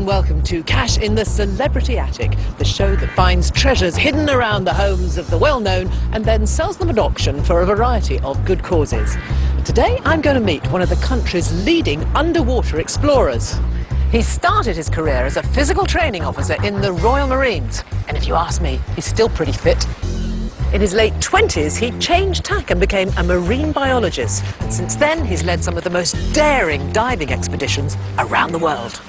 and welcome to Cash in the Celebrity Attic, the show that finds treasures hidden around the homes of the well-known and then sells them at auction for a variety of good causes. Today I'm going to meet one of the country's leading underwater explorers. He started his career as a physical training officer in the Royal Marines, and if you ask me, he's still pretty fit. In his late 20s, he changed tack and became a marine biologist, and since then he's led some of the most daring diving expeditions around the world.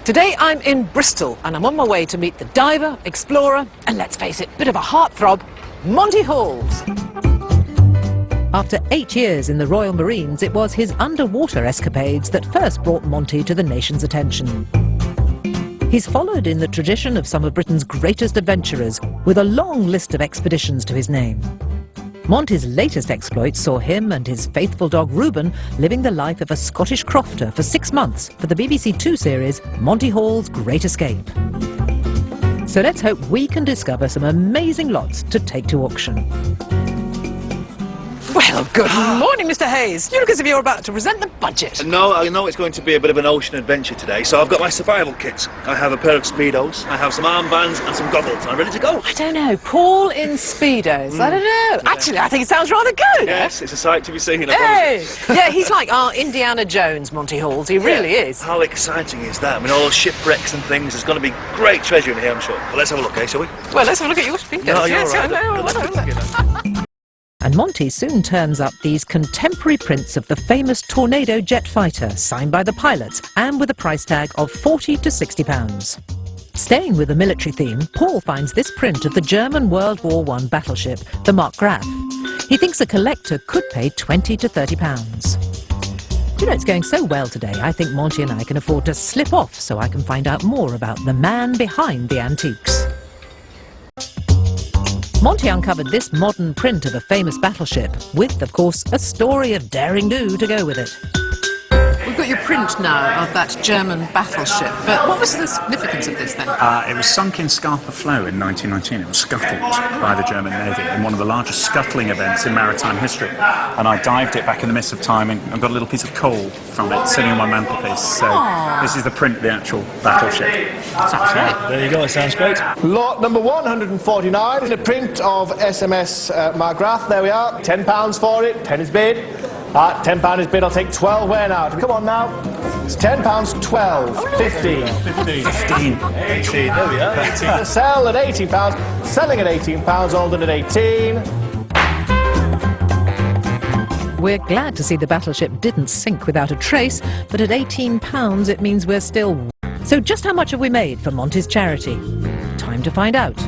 Today I'm in Bristol and I'm on my way to meet the diver, explorer, and let's face it, bit of a heartthrob, Monty Halls. After 8 years in the Royal Marines, it was his underwater escapades that first brought Monty to the nation's attention. He's followed in the tradition of some of Britain's greatest adventurers, with a long list of expeditions to his name. Monty's latest exploits saw him and his faithful dog Reuben living the life of a Scottish crofter for 6 months for the BBC Two series Monty Hall's Great Escape. So let's hope we can discover some amazing lots to take to auction. Well, good morning, Mr. Hayes. You look as if you're about to present the budget. No, I know it's going to be a bit of an ocean adventure today, so I've got my survival kits. I have a pair of Speedos, I have some armbands and some goggles. I'm ready to go. I don't know, Paul in Speedos, I don't know. Yeah. Actually, I think it sounds rather good. Yes, it's a sight to be seen. Hey! Yeah, he's like our Indiana Jones, Monty Halls, he really is. How exciting is that? I mean, all those shipwrecks and things, there's going to be great treasure in here, I'm sure. Well, let's have a look, eh, shall we? Well, let's have a look at your Speedos. No, you're yes, right. I know. And Monty soon turns up these contemporary prints of the famous Tornado jet fighter, signed by the pilots, and with a price tag of £40 to £60. Staying with the military theme, Paul finds this print of the German World War I battleship, the MARKGRAF. He thinks a collector could pay £20 to £30. You know, it's going so well today, I think Monty and I can afford to slip off so I can find out more about the man behind the antiques. Monty uncovered this modern print of a famous battleship, with, of course, a story of daring-do to go with it. We've got your print now of that German battleship, but what was the significance of this then? It was sunk in Scapa Flow in 1919. It was scuttled by the German Navy in one of the largest scuttling events in maritime history. And I dived it back in the midst of time and got a little piece of coal from it sitting on my mantelpiece. So this is the print of the actual battleship. Sounds great. There you go, it sounds great. Lot number 149, a print of SMS MARKGRAF. There we are, £10 for it, 10 is bid. £10 is bid, I'll take 12 where now? Come on now. It's £10, 12, 15. 15. 18, there we are. 18. Sell at £18, selling at £18, Alden at 18. We're glad to see the battleship didn't sink without a trace, but at £18 it means we're still... So just how much have we made for Monty's charity? Time to find out.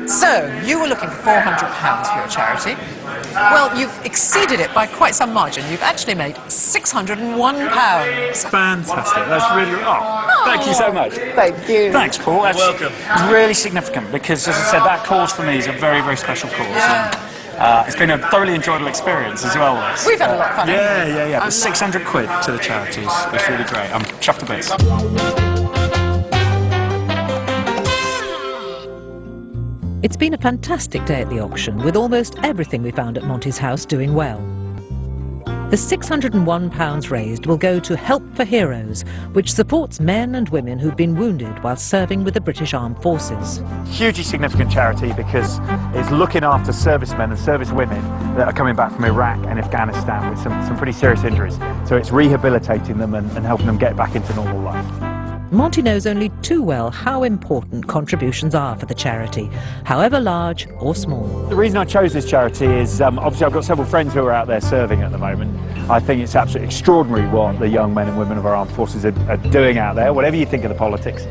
So, you were looking for £400 for your charity. Well, you've exceeded it by quite some margin. You've actually made £601. Fantastic. That's really... Oh, thank you so much. Thank you. Thanks, Paul. That's welcome. really significant because, as I said, that cause for me is a very, very special cause. And, it's been a thoroughly enjoyable experience as well. We've had a lot of fun. Yeah. But 600 quid to the charities is really great. I'm chuffed to bits. It's been a fantastic day at the auction, with almost everything we found at Monty's house doing well. The £601 raised will go to Help for Heroes, which supports men and women who've been wounded while serving with the British Armed Forces. Hugely significant charity because it's looking after servicemen and servicewomen that are coming back from Iraq and Afghanistan with some pretty serious injuries. So it's rehabilitating them and helping them get back into normal life. Monty knows only too well how important contributions are for the charity, however large or small. The reason I chose this charity is obviously I've got several friends who are out there serving at the moment. I think it's absolutely extraordinary what the young men and women of our armed forces are doing out there, whatever you think of the politics.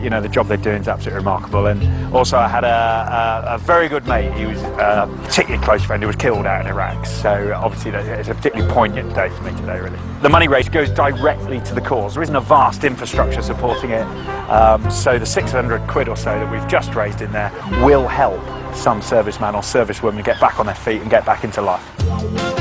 You know, the job they're doing is absolutely remarkable. And also I had a very good mate, he was a particularly close friend who was killed out in Iraq. So obviously it's a particularly poignant day for me today, really. The money raised goes directly to the cause. There isn't a vast infrastructure supporting it. So the 600 quid or so that we've just raised in there will help some serviceman or servicewoman get back on their feet and get back into life. Bye.